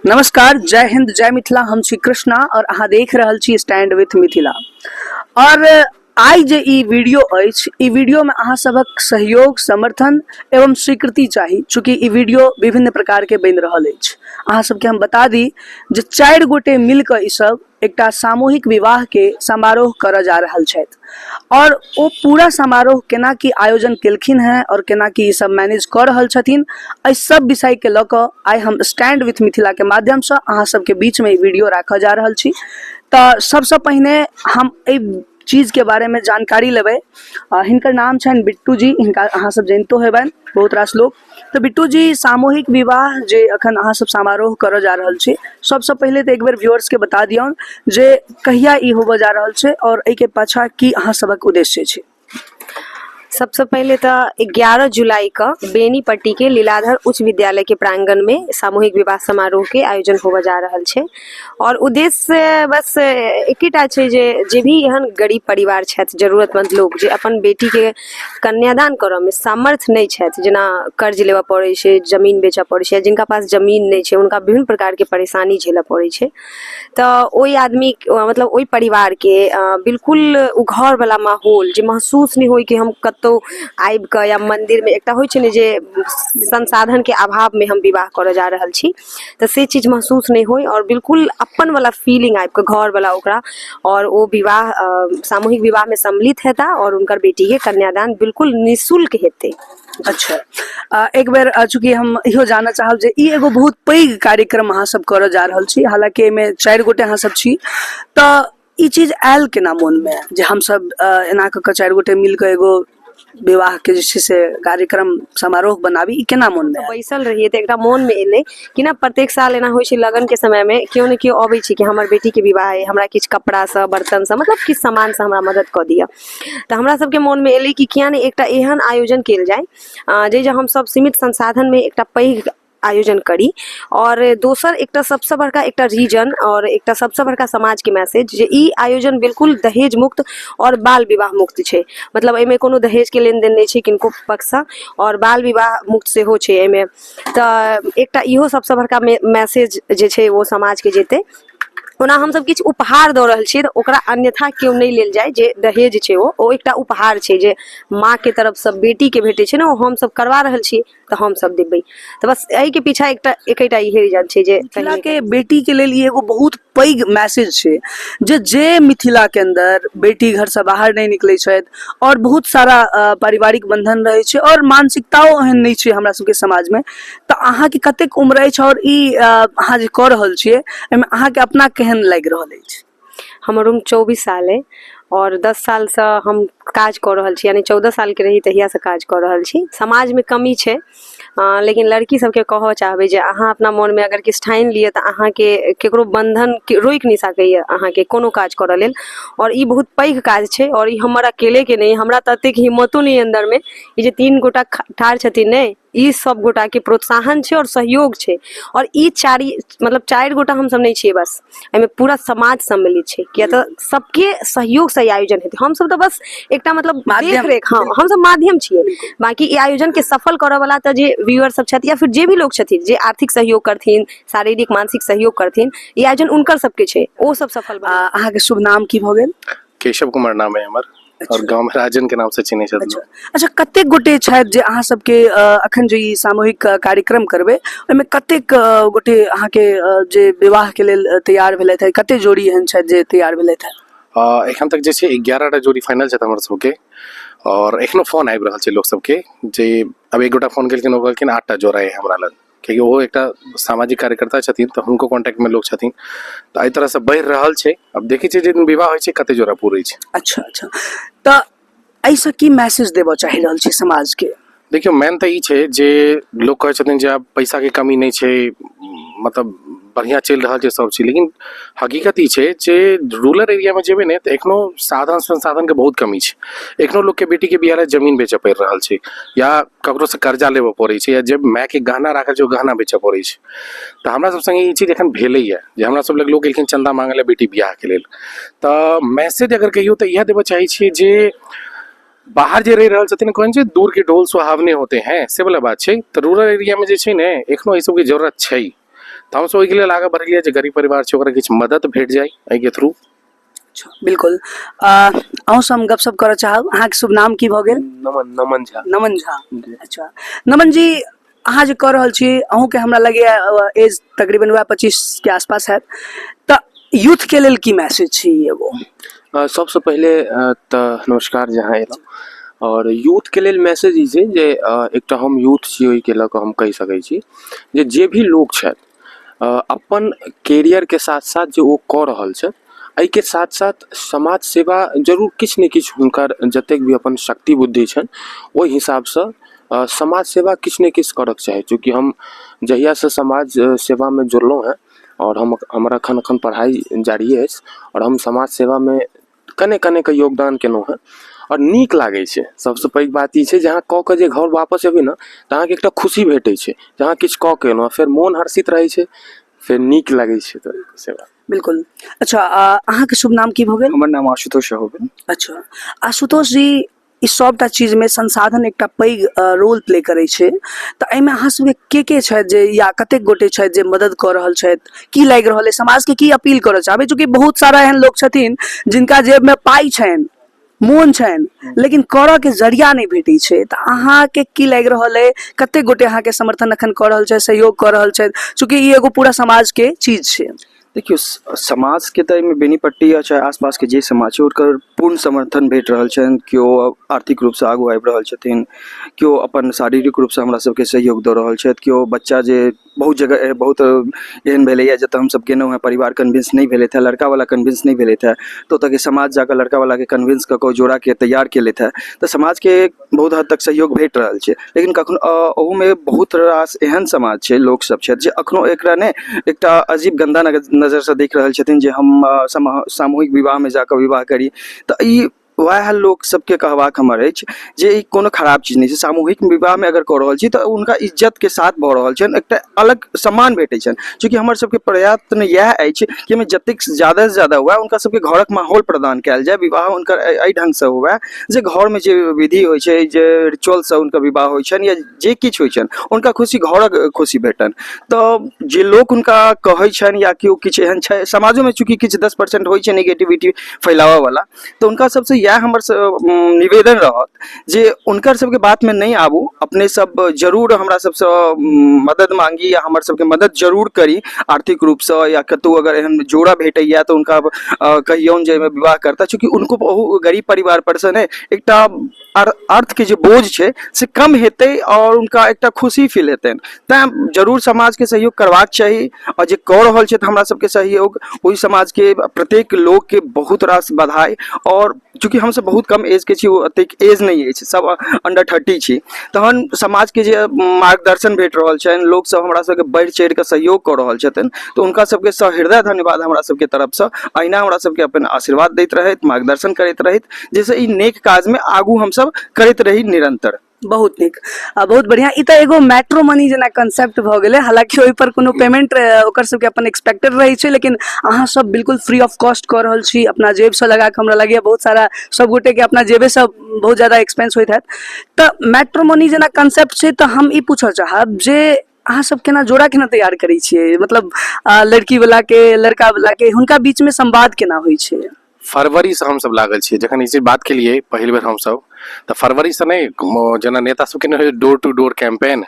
नमस्कार, जय हिंद, जय मिथिला। हम छी कृष्णा और अहाँ देख रहल छी स्टैंड विथ मिथिला। और आइ जे ई वीडियो अछि, ई वीडियो में अहाँ सबक सहयोग, समर्थन एवं स्वीकृति चाही, चूँकि ई वीडियो विभिन्न प्रकार के बनि रहल अछि। अहाँ सबके हम बता दी जे 4 गोटे मिलकर ई सब एकटा सामूहिक विवाह के समारोह करऽ जा रहल छथि और ओ पूरा समारोह केना की आयोजन केलखिन हैं और केना की ई सब मैनेज कर रहल छथिन, एहि सब विषय के लऽ कऽ आइ हम स्टैंड विथ मिथिला के माध्यम से अहाँ सबके बीच में ई वीडियो राखऽ जा रहल छी। तऽ सबसे पहिने हम एहि चीज के बारे में जानकारी लेबै। हिनकर नाम छनि बिट्टू जी, हिनका अहाँ सब जनितो हेबनि बहुत रास लोग। तो बिट्टू जी, सामूहिक विवाह जे अखन अहाँ सब समारोह करऽ जा रहल छी, सबसे पहले तो एक बेर व्यूअर्स के बता दियौन जे कहिया ई होबऽ जा रहल छै और एहि के पाछा की अहाँ सबक उद्देश्य छै। सबसे पहले तो 11 जुलाई का बेनीपट्टी के लीलाधर उच्च विद्यालय के प्रांगण में सामूहिक विवाह समारोह के आयोजन होबऽ जा रहल छै और उद्देश्य बस एकेटा छै जे भी एहन गरीब परिवार छथि, जरूरतमंद लोग जे अपन बेटी के कन्यादान करऽ में सामर्थ्य नहीं छथि, जेना कर्ज लेबऽ पड़ै छै, जमीन बेचऽ पड़ै छै, जिनका पास जमीन नहीं छै उनका विभिन्न प्रकार के परेशानी झेलऽ पड़ै छै। तऽ ओहि आदमी मतलब ओहि परिवार के बिल्कुल उ घर वाला माहौल जे महसूस नहीं होई कि हम कतौ आबि कऽ या मंदिर में एकटा होइ छै ने जे संसाधन के अभाव में हम विवाह करऽ जा रहल छी, तऽ से चीज महसूस नहीं होई और बिल्कुल अपन वाला फीलिंग आबि कऽ घर वाला ओकरा और वो विवाह सामूहिक विवाह में सम्मिलित हेता और उनकर बेटी के कन्यादान बिल्कुल निःशुल्क हेतै। अच्छा, एक बेर चूँकि हम इहो जानऽ चाहब जे ई एगो बहुत पैघ कार्यक्रम अहाँ सब करऽ जा रहल छी, हालांकि एहिमे 4 गोटे अहाँ सब छी, तऽ ई चीज आयल केना मोन में जे हम सब एना कऽ 4 गोटे मिल कऽ एगो विवाह के जे छै से कार्यक्रम समारोह बनाबी, ई केना मोन में बैसल रहिए तऽ एकटा मोन में एलै कि ना प्रत्येक साल एना होइ छै लगन के समय में केओ ने केओ अबै छै कि हमर बेटी के विवाह है, हमरा किछु कपड़ा सँ बर्तन सँ मतलब किछु सामान सँ हमरा मदद कऽ दिअ। तऽ हमरा सबके मोन में एलै कि किया ने एकटा एहन आयोजन कैल जाय जे हम सब सीमित संसाधन में एकटा पैघ आयोजन करी और दोसर एकटा सबसे बड़का एकटा रीजन और एकटा सबसे बड़का समाज के मैसेज जे ई आयोजन बिल्कुल दहेज मुक्त और बाल विवाह मुक्त छै। मतलब एहिमे कोनो दहेज के लेन देन नहीं छै किनको पक्ष सँ और बाल विवाह मुक्त सेहो छै एहिमे। तऽ एकटा इहो सबसे बड़का मैसेज जे छै वो समाज के जेतै। ओना हम सब किछु उपहार दऽ रहल छियै तऽ ओकरा अन्यथा केओ नहीं लेल जाय जे दहेज छै ओ एकटा उपहार छै जे माँ के तरफ से बेटी के भेटै छै ने, हम सब करवा रहल छियै तऽ हम सब देबै। तऽ बस एहि के पीछा एकेटा इहे रीजन छै जे मिथिला के बेटी के लेल ई एगो बहुत पैघ मैसेज छै जे मिथिला के अंदर बेटी घर से बाहर नहीं निकलै छथि और बहुत सारा पारिवारिक बंधन रहे छै और मानसिकताओ एहन नहीं छै हमरा सबके समाज में। तऽ अहाँ के कतेक उम्र अछि और ई अहाँ जे कऽ रहल छियै एहिमे अहाँ के अपना केहन लागि रहल अछि। हमर उम्र 24 साल है और 10 साल से हम काज कऽ रहल छी, यानी 14 साल के रही तहिया से काज कऽ रहल छी। समाज में कमी छै लेकिन लड़की सबके कहऽ चाहबै जे अहाँ अपना मन में अगर किछु ठानि लिअ तऽ अहाँ के केकरो बंधन रोकि नहीं सकैया अहाँ के कोनो काज करऽ लेल। और ई बहुत पैघ काज छै और ई हमर अकेले के नहीं, हमरा तऽ एतेक हिम्मतो नहीं अंदर में, ई जे 3 गोटा ठाढ़ छथिन ने ई सब गोटा के प्रोत्साहन छै और सहयोग छै। और ई 4 गोटा हम सब नहीं छियै, बस एहिमे पूरा समाज सम्मिलित छै, किया तऽ सबके सहयोग से आयोजन हेतै। हम सब तऽ बस एकटा मतलब देख रेख, हाँ हम सब माध्यम छियै, बाकी ई आयोजन के सफल करऽ वाला तऽ जे व्यूअर सब छथि या फिर जे भी लोग छथिन जे आर्थिक सहयोग करथिन, शारीरिक मानसिक सहयोग करथिन, ई आयोजन उनकर सबके छै, ओ सब सफल। अहाँ के शुभ नाम की भऽ गेल? केशव कुमार नाम है हमर। अच्छा। और गांव में राजन के नाम से चिन्है छथिन। अच्छा, कतेक गोटे छथि जे अहाँ सबके अखन जे ई सामूहिक कार्यक्रम करबै ओहिमे कतेक गोटे अहाँ के जे विवाह के लेल तैयार भेलथि है, कते जोड़ी एहन छथि जे तैयार भेलथि है? एखन तक जे छै 11 टा जोड़ी फाइनल छथि हमर सबके और एखनो फोन आबि रहल छै लोग सबके जे अब एक गोटा फोन केलखिन ओ कहलखिन 8 टा जोड़ा है हमरा लग, क्योंकि वो एकटा सामाजिक कार्यकर्ता छथिन तऽ हुनको कॉन्टेक्ट में लोग छथिन, तऽ एहि तरह से बढ़ि रहल छै। अब देखै छियै जे विवाह होइ छै कते जोड़ा पूरै छै। अच्छा अच्छा, तऽ एहिसँ की मैसेज देबऽ चाहि रहल छी समाज के? देखियो मेन तऽ ई छै जे लोग कहै छथिन जे आब पैसा के कमी नहीं छै, मतलब बढ़िया चलि रहल छै सब चीज, लेकिन हकीकत ई छै जे रूरल एरिया में जेबै ने तऽ एखनो साधन संसाधन के बहुत कमी छै। एखनो लोग के बेटी के बियाह जमीन बेचऽ पड़ि रहल छै या ककरो से कर्जा लेबऽ पड़ै छै या जब माय के गहना राखल छै ओ गहना बेचऽ पड़ै छै। तऽ हमरा सब संगे ई चीज एखन भेलैया जे हमरा सब लग लोग एलखिन चंदा मांगे ले बेटी बियाह के लेल। तऽ मैसेज अगर कहियो तऽ इएह देबऽ चाहै छियै जे बाहर जे रहि रहल छथिन कहै छै दूर के ढोल सुहावने होते हैं, से वाला बात छै। तऽ रूरल एरिया में जे छै ने एखनो ई सबके जरूरत छै। तो हमसब ओहिके लेल आगाँ बढ़लियै जे गरीब परिवार छै ओकरा किछु मदद भेट जाय एहिके थ्रू। अच्छा, बिल्कुल। अहूँ से हम गपशप करऽ चाहब। अहाँके शुभ नाम की भऽ गेल? नमन झा। नमन झा। अच्छा, नमन जी, अहाँ जे कऽ रहल छी, अहूँके हमरा लगैए एज तकरीबन वएह 25 के आसपास हैत, तऽ यूथ के लेल की मैसेज छै ई एगो? सबसँ पहिले तऽ नमस्कार जहाँ एलहुँ, और यूथ के लेल मैसेज ई छै जे एकटा हम यूथ छी ओहिके लऽ कऽ हम कहि सकै छी जे भी लोग छथि अपन कैरियर के साथ साथ जे ओ कऽ रहल छथि, एहिके साथ साथ समाज सेवा जरूर किछु ने किछु हुनकर जतेक भी अपन शक्ति बुद्धि छनि ओहि हिसाबसँ समाज सेवा किछु ने किछु करऽके चाही। चूँकि हम जहियासँ समाज सेवामे जुड़लहुँ हैं और हमर एखन पढ़ाइ जारी अछि और हम समाज सेवामे कने के योगदान केलहुँ हैं और नीक लागै छै। सबसँ पैघ बात ई छै जे अहाँ कऽ के जे घर वापस एबै ने तऽ अहाँके एकटा खुशी भेटै छै जे अहाँ किछु कऽ के एलहुँ, फेर मोन हर्षित रहै छै, फेर नीक लागै छै। तऽ सेवा बिल्कुल। अच्छा, अहाँके शुभ नाम की भऽ गेल? हमर नाम आशुतोष हो गेल। अच्छा, आशुतोष जी, ई सबटा चीजमे संसाधन एकटा पैघ रोल प्ले करै छै, तऽ एहिमे अहाँ सबके के छथि जे, या कतेक गोटे छथि जे मदद कऽ रहल छथि? की लागि रहल अइ? समाजके की अपील करऽ चाहबै? चूँकि बहुत सारा एहन लोक छथिन जिनका जेबमे पाइ छनि, मोन छनि, लेकिन करऽ के जरिया नहि भेटै छै, तऽ अहाँके की लागि रहल अइ? कतेक गोटे अहाँके समर्थन एखन कऽ रहल छथि, सहयोग कऽ रहल छथि? चूँकि ई एगो पूरा समाज के चीज छै। देखियौ, समाज के तऽ एहिमे बेनीपट्टी या चाहे आसपास के जे समाज छै ओकर पूर्ण समर्थन भेट रहल छनि। केओ आर्थिक रूपसँ आगू आबि रहल छथिन, केओ अपन शारीरिक रूपसँ हमरा सबके सहयोग दऽ रहल छथि, केओ बच्चा जे बहुत जगह बहुत एहन भेलैए जतऽ हमसब गेलहुँ हैं, परिवार कन्विंस नहीं भेलथि है, लड़का वाला कन्विंस नहीं भेलथि है, तो ओतऽ के समाज जाकर लड़का वाला के कन्विंस कऽ कऽ जोड़ा के तैयार केलथि है। तऽ समाज के बहुत हद तक सहयोग भेट रहल छै। लेकिन कखनो ओहूमे बहुत रास एहन समाज छै, लोक सब छथि जे अखनो एकरा ने एकटा अजीब गंदा नजरसँ देख रहल छथिन जे हम सामूहिक विवाहमे जाकऽ विवाह करी। तऽ ई वएह लोक सबके कहबाक हमर अछि जे ई कोनो खराब चीज नहीं छै। सामूहिक विवाहमे अगर कऽ रहल छी तऽ उनका इज्जत के साथ भऽ रहल छनि, एकटा अलग सम्मान भेटै छनि। चूँकि हमर सबके प्रयत्न इएह अछि कि एहिमे जतेक ज्यादासँ ज्यादा हुए हुनका सबके घरक माहौल प्रदान कयल जाय, विवाह हुनकर एहि ढङ्गसँ हुए जे घरमे जे विधि होइ छै, जे रिचुअलसँ हुनकर विवाह होइ छनि या जे किछु होइ छनि हुनका खुशी, घरक खुशी भेटनि। तऽ जे लोक हुनका कहै छनि या केओ किछु एहन छै समाजोमे, चूँकि किछु 10% होइ छै नेगेटिविटी फैलावऽ वाला, तऽ हुनका सबसँ इएह हमर निवेदन रहत जे हुनकर सबके बातमे नहीं आबू, अपने सब जरूर हमरा सबसँ मदद मांगी या हमर सबके मदद जरूर करी आर्थिक रूपसँ, या कतहु अगर एहन जोड़ा भेटैया तऽ हुनका कहियौन जे एहिमे विवाह करता। चूँकि उनको बहुत गरीब परिवार पर से ने एकटा अर्थ के जे बोझ छै से कम हेतै और उनका एकटा खुशी फील हेतनि। तेँ जरूर समाजके सहयोग करबाक चाही, और जे कऽ रहल छै हमरा सबके सहयोग, ओहि समाज के प्रत्येक लोग के बहुत रास बधाई। और चूँकि हमसब बहुत कम एज के छी, ओ एतेक एज नहीं अछि, सब अंडर 30 छी, तहन समाज के जे मार्गदर्शन भेट रहल छनि, लोग सब हमरा सबके बढ़ि चढ़ि कऽ सहयोग कऽ रहल छथिन, तऽ हुनका सबके सहृदय धन्यवाद हमरा सबके तरफसँ। अहिना हमरा सबके अपन आशीर्वाद दैत रहथि, मार्गदर्शन करैत रहथि, जाहिसँ ई नेक काजमे आगू हमसब करैत रही निरंतर। बहुत नीक, बहुत बढ़िया। ई तऽ एगो मैट्रोमनी जेना कंसेप्ट भऽ गेलै। हालांकि ओहि पर कोनो पेमेंट ओकर सबके अपन एक्सपेक्टेड रहै छै, लेकिन अहाँ सब बिल्कुल फ्री ऑफ कॉस्ट कऽ रहल छी, अपना जेब से लगा कऽ। हमरा लगैए बहुत सारा सब गोटे के अपना जेबे से बहुत ज्यादा एक्सपेंस होइत हैत। तऽ मैट्रोमनी जेना कंसेप्ट छै, तऽ हम ई पूछऽ चाहब जे अहाँ सब केना जोड़ा केना तैयार करै छियै? मतलब लड़की वाला के, लड़का वाला के, हुनका बीच में संवाद केना होइ छै? फरवरी से हमसब लागल छियै। जखन ई बात केलियै पहिल बेर हमसब, तऽ फरवरी से नहीं, जेना नेता सबके नहीं डोर टू डोर कैंपेन,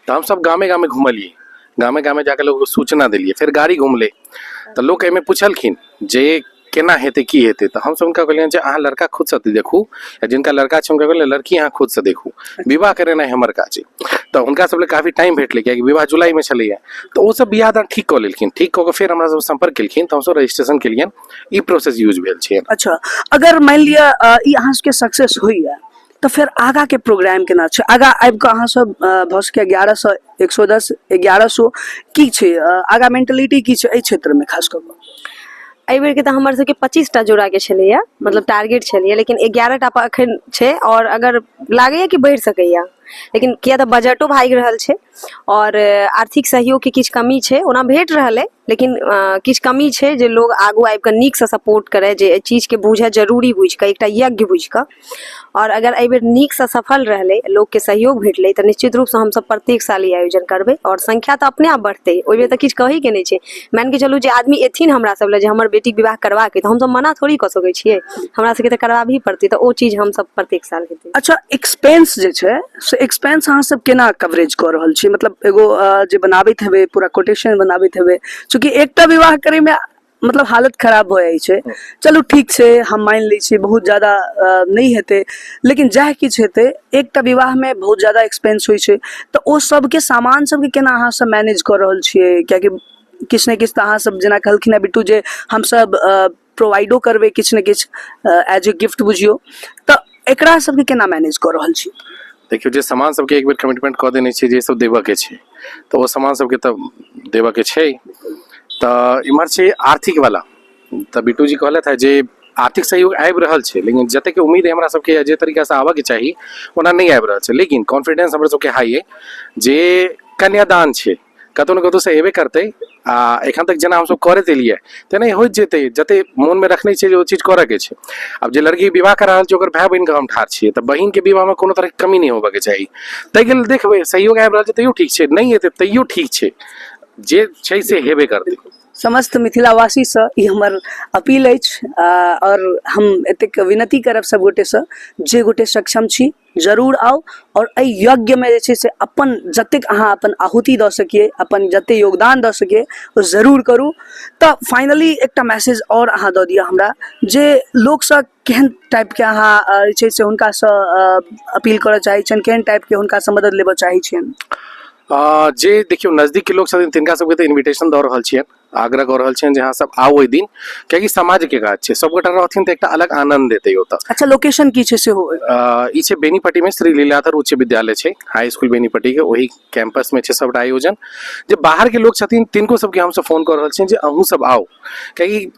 तऽ हमसब गामे गामे घुमलियै, गामे गामे जाकर लोग सूचना दिलियै। फिर गाड़ी घुमलै तऽ लोग एहिमे पूछलखिन जे केना हेतै, की हेतै, तऽ हमसब हुनका कहलियनि जे अहाँ लड़का खुदसँ देखू, या जिनका लड़का छै हुनका कहलियै लड़की अहाँ खुदसँ देखू, विवाह करेनाइ हमर काज छै। तऽ हुनका सब लेल काफी टाइम भेटलै, कियाकि विवाह जुलाईमे छलैया। तऽ ओ सब बियाह दान ठीक कऽ लेलखिन। ठीक कऽ के फेर हमरा सब संपर्क केलखिन, तऽ हमसब रजिस्ट्रेशन केलियनि। ई प्रोसेस यूज भेल छै। अच्छा, अगर मानि लिअ ई अहाँ सबके सक्सेस होइया, तऽ फिर आगा के प्रोग्राम केना छै? आगा आबि कऽ अहाँ सब भऽ सकै 1100, 110, 1100 की छै आगा मेंटेलिटी की छै एहि क्षेत्र में खास कऽ कऽ? एहि बेर के तऽ हमर सबके 25टा जोड़ा के छलैया, मतलब टारगेट छलैया, लेकिन 11टा पर अखन छै, और अगर लागैया कि बढ़ि सकैया। लेकिन किया तऽ बजटो भागि रहल छै और आर्थिक सहयोग के किछु कमी छै, ओना भेट रहल है लेकिन किछु कमी छै जे लोग आगू आबि कऽ नीकसँ सपोर्ट करे, जे एहि चीजके बुझे जरूरी बुझि कऽ, एकटा यज्ञ बुझि कऽ। और अगर एहि बेर नीकसँ सफल रहलै, लोकके सहयोग भेटलै तऽ निश्चित रूपसँ हमसब प्रत्येक साल ई आयोजन करबै और संख्या तऽ अपने आप बढ़तै, ओहि बेर तऽ किछु कहैके नहि छै। मान के चलू जे आदमी एथिन हमरा सब लए जे हमर बेटीके विवाह करबाके, तऽ हमसब मना थोड़ी कऽ सकै छियै, हमरा सबके तऽ करबाबही पड़तै, तऽ ओ चीज हमसब प्रत्येक साल हेतै। अच्छा, एक्सपेंस जे छै से एक्सपेंस अहाँ सब केना कवरेज कऽ रहल छी? मतलब एगो जे बनाबैत हेबै, पूरा कोटेशन बनाबैत हेबै, चूँकि एकटा विवाह करे में मतलब हालत खराब हो जाइ छै। चलू ठीक छै, हम मान लै छी बहुत ज्यादा नहीं हेतै, लेकिन जएह किछु हेतै एकटा विवाह में बहुत ज्यादा एक्सपेंस होइ छै, तऽ ओ सबके सामान सबके केना अहाँ सब मैनेज कऽ रहल छियै? कियाकि किछु ने किछु तऽ अहाँ सब जेना कहलखिन हैं बिट्टू जे हमसब प्रोवाइडो करबै किछु ने किछु एज ए गिफ्ट बुझियौ, तऽ एकरा सबके केना मैनेज कऽ रहल छी? देखियो, जे सामान सबके एक बेर कमिटमेंट कऽ देने छै जे सब देबऽ के छै, तऽ वो सामान सबके तऽ देबऽ के छै। तऽ इम्हर छै आर्थिक वाला, तऽ बिट्टू जी कहलथि है जे आर्थिक सहयोग आबि रहल छै, लेकिन जतेक उम्मीद है हमरा सबके जे तरीका से आबऽ के चाही ओना नहीं आबि रहल छै। लेकिन कॉन्फिडेंस हमरा सबके हाई है जे कन्यादान छै कतौ न कतौ से एबे करतै। आ एखन तक जेना हमसब करैत एलियै तेना होइत जेतै, जते मोन में रखने छै जे ओ चीज करऽ के छै। अब जे लड़की विवाह करा रहल छै ओकर भाई बहिन के हम ठाढ़ छियै, तऽ बहिन के विवाह में कोनो तरह के कमी नहीं होबऽ के चाही। ताहि के लेल देखबै सहयोग आबि रहल छै तैयो ठीक छै, नहीं एतै तैयो ठीक छै, जे छै से हेबे करतै। समस्त मिथिलावासी से ई हमर अपील अछि, और हम एतेक विनती करब सब गोटे से, जे गोटे सक्षम छी जरूर आउ और एहि यज्ञ में जे छै से अपन जतेक अहाँ अपन आहुति दऽ सकिए, अपन जते योगदान दऽ सकिए ओ जरूर करू। तऽ फाइनली एकटा मैसेज और अहाँ दऽ दिअ हमरा, जे लोक सब केहन टाइप के अहाँ जे छै से हुनका से अपील करऽ चाहै छियनि, केहन टाइप के हुनका से मदद लेबऽ चाहै छियनि? जे देखियो नजदीक के लोग छथिन तिनका सबके तऽ इन्विटेशन दऽ रहल छियनि, आग्रह कऽ रहल छियनि जे अहाँ सब आउ ओहि दिन, कियाकि समाज के काज छै, सब गोटा रहथिन तऽ एकटा अलग आनंद देतै ओतऽ। अच्छा, लोकेशन की छै सेहो? ई छै बेनीपट्टी में श्री लीलाधर उच्च विद्यालय छै, हाई स्कूल बेनीपट्टी के, वही कैंपस में छै सबटा आयोजन। जे बाहर के लोग छथिन तिनको सबके हम सब फोन कऽ रहल छियनि जे अहूँ सब आउ, कियाकि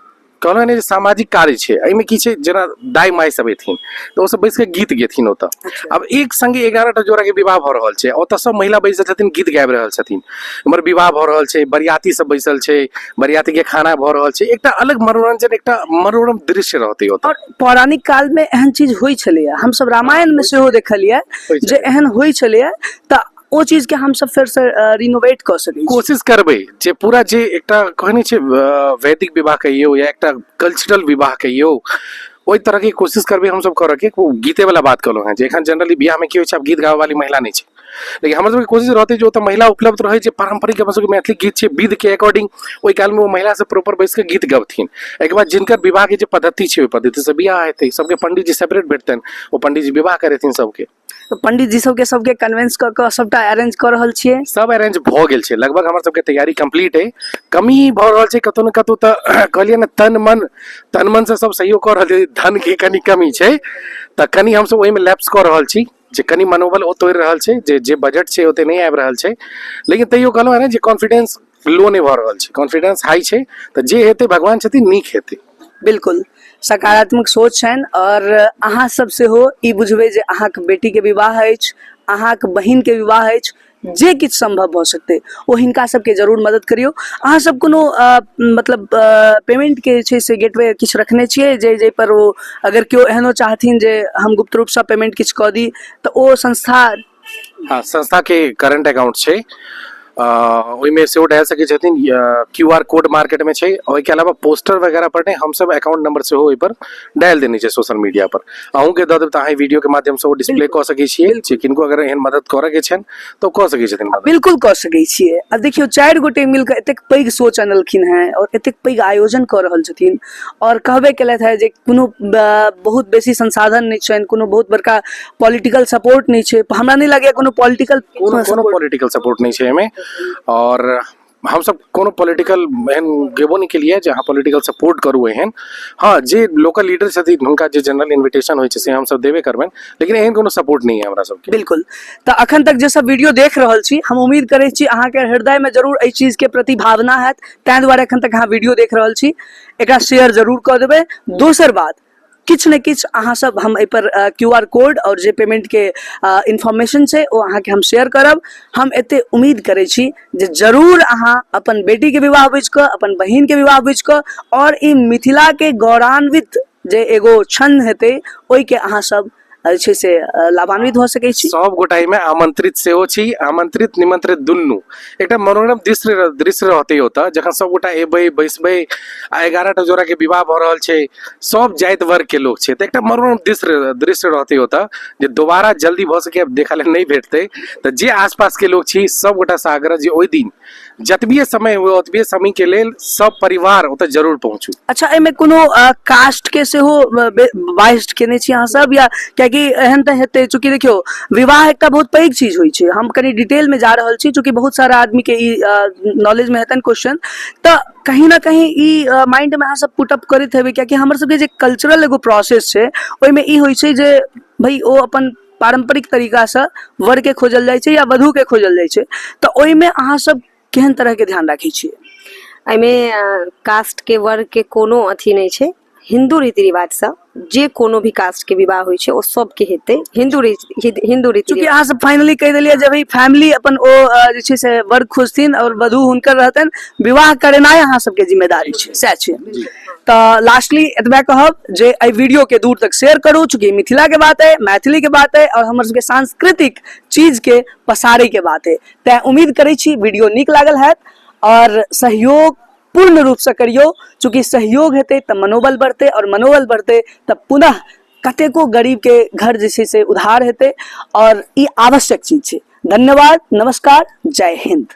कहलहुँ ने जे सामाजिक कार्य छै, एहिमे की छै जेना दाई माय सब एथिन तऽ ओ सब बैस के गीत गेथिन ओतऽ। अब एक संगे 11टा जोड़ा के विवाह भऽ रहल छै, ओतऽ सब महिला बैसल छथिन गीत गाबि रहल छथिन, हमर विवाह भऽ रहल छै, बरियाती सब बैसल छै, बरियाती के खाना भऽ रहल छै, एकटा अलग मनोरंजन, एकटा मनोरम दृश्य रहतै ओतऽ। और पौराणिक काल में एहन चीज होइ छलैया, हम सब रामायण में सेहो देखलियै जे एहन होइ छलैया, तऽ ओ चीज के हम सब फिर से रिनोवेट कऽ सकै छी। कोशिश करबै जे पूरा जे एकटा कहने छै वैदिक विवाह कहियो या एकटा कल्चरल विवाह कहियो, ओहि तरह के कोशिश करबै हम सब करऽ के। वो गीते वाला बात कहलहुँ हैं जे एखन जनरली बियाह में की होइ छै, आब गीत गाबऽ वाली महिला नहीं छै, लेकिन हमर सबके कोशिश रहतै जे ओतऽ महिला उपलब्ध रहै, जे पारंपरिक अपन सबके मैथिली गीत छै विध के अकॉर्डिंग, ओहि काल में वो महिला से प्रॉपर बैस के गीत गबथिन। एहिके बाद जिनकर विवाह के जे पद्धति छै ओहि पद्धति से बियाह हेतै, सबके पंडित जी सेपरेट भेटतनि, वो पंडित जी विवाह करेथिन सबके। तो पंडित जी सबके कन्विंस कऽ कऽ सबटा अरेंज कऽ रहल छियै? सब अरेंज भऽ गेल छै, लगभग हमर सबके तैयारी कंप्लीट है। कमी भऽ रहल छै कतौ न कतौ, तऽ कहलियै ने तन मन से सब सहयोग कऽ रहल छै, धन के कनी कमी छै, तऽ कनी हम सब ओहि में लैप्स कऽ रहल छी, जे कनी मनोबल ओ तोड़ि रहल छै, जे बजट छै ओते नहीं आबि रहल छै, लेकिन तैयो कहलहुँ है ने जे कॉन्फिडेंस लो नहीं भऽ रहल छै, कॉन्फिडेंस हाई छै, तऽ जे हेतै भगवान छथिन नीक हेतै। बिल्कुल सकारात्मक सोच छनि, और अहाँ सब सेहो ई बुझबै जे अहाँके बेटी के विवाह अछि, अहाँके बहिन के विवाह अछि, जे किछु संभव भऽ सकतै ओ हिनका सबके जरूर मदद करियौ। अहाँ सब कोनो मतलब पेमेंट के जे छै से गेटवे किछु रखने छियै, जे पर ओ अगर केओ एहनो चाहथिन जे हम गुप्त रूप से पेमेंट किछु कऽ दी, तऽ ओ संस्था? हाँ, संस्था के करंट अकाउंट छै, ओहिमे सेहो डालि सकै छथिन, QR कोड मार्केट में छै, और ओहिके अलावा पोस्टर वगैरह पर नहीं, हम सब अकाउंट नंबर सेहो ओहि पर डालि देने छै सोशल मीडिया पर, अहूँ के दऽ देब तऽ अहाँ वीडियो के माध्यम से ओ डिस्प्ले कऽ सकै छियै, जे किनको अगर एहन मदद करऽ के छनि तऽ कऽ सकै छथिन मदद। बिल्कुल कऽ सकै छियै। अब देखियौ 4 गोटे मिलकर एतेक पैघ सोच अनलखिन हैं और एतेक पैघ आयोजन कऽ रहल छथिन, और कहबे केलथि है जे कोनो बहुत बेसी संसाधन नहीं छनि, कोनो बहुत बड़का पॉलिटिकल सपोर्ट नहीं छै, हमरा नहीं लागैया कोनो पॉलिटिकल सपोर्ट नहीं छै एहिमे, और हम सब कोनो पॉलिटिकल एहन गेबो नहीं केलिए जे अहाँ पॉलिटिकल सपोर्ट करू एहन। हाँ, जे लोकल लीडर छथिन हुनका जे जनरल इन्विटेशन होइ छै से हम सब देबे करबनि, लेकिन एहन कोनो सपोर्ट नहीं है हमरा सबके। बिल्कुल। तऽ अखन तक जे सब वीडियो देख रहल छी, हम उम्मीद करै छी अहाँके हृदय में जरूर एहि चीज के प्रति भावना हैत, ताहि दुआरे अखन तक अहाँ वीडियो देख रहल छी, एकरा शेयर जरूर कऽ देबै। दोसर बात, किछ ने किछ अहाँ सब हम एहि पर QR कोड और जे पेमेंट के इन्फॉर्मेशन छै ओ अहाँ के हम शेयर करब। हम एते उम्मीद करै छी जे जरूर अहाँ अपन बेटी के विवाह बुझ कऽ, अपन बहिन के विवाह बुझ कऽ और ई मिथिला के गौरवान्वित जे एगो क्षण हेतै ओहि के अहाँ सब जे छै से लाभान्वित हो सकै छी। सब गोटा में आमंत्रित सेहो छी, आमंत्रित निमंत्रित दुनू। एकटा मनोरम दृश्य रहते होता जखन सब गोटा एबै बैसबै आ 11टा जोड़ा के विवाह भ रहल छै, सब जाइत वर्ग के लोग छै, तो एकटा मनोरम दृश्य रहते होता जे दोबारा जल्दी भ सके देखा ले नहीं भेटते। तो जे आसपास के लोग छी सब गोटा से आग्रह जे ओहि दिन जतबे समय हुए ओतबे समय के लेल सब परिवार ओतऽ जरूर पहुंचू। अच्छा, एमे कोनो कास्ट के सेहो बाइस्ट केने छी अहाँ सब, या कियाकि एहन तऽ हेतै चूंकि देखियो विवाह एकटा बहुत पैघ चीज होइ छै, हम कनी डिटेल में जा रहल छी चूंकि बहुत सारा आदमी के ई नॉलेज में हेतन क्वेश्चन, तऽ कहीं ना कहीं ई माइंड में अहाँ सब पुट अप करैत हेबै कियाकि हमर सबके जे कल्चरल एगो प्रोसेस छै ओहिमे ई होइ छै जे भाई ओ अपन पारंपरिक तरीका से वर के खोजल जाइ छै या वधु के खोजल जाइ छै, तऽ ओहिमे अहाँ सब केहन तरह के ध्यान राखै छियै? एहिमे कास्ट के वर्ग के कोनो अथी नहीं छै। हिंदू रीति रिवाज से जे कोनो भी कास्ट के विवाह होइ छै ओ सबके हेतै हिंदू रीति चूंकि अहाँ सब फाइनली कह देलियै जे भाई फैमिली अपन ओ जे छै से वर्ग खोजथिन और वधु हुनकर रहतन, विवाह करेनाइ अहाँ सबके जिम्मेदारी छै, सएह छै। तऽ लास्टली एतबे कहब जे एहि वीडियो के दूर तक शेयर करू चूंकि मिथिला के बात है, मैथिली के बात है और हमर सबके सांस्कृतिक चीज के पसारै के बात है। तैं उम्मीद करै छी वीडियो नीक लागल हैत और सहयोग पूर्ण रूप से करियो, चूंकि सहयोग हेतै तऽ मनोबल बढ़तै और मनोबल बढ़तै तऽ पुनः कतेको गरीब के घर जे छै से उधार हेतै और ई आवश्यक चीज छै। धन्यवाद, नमस्कार, जय हिंद।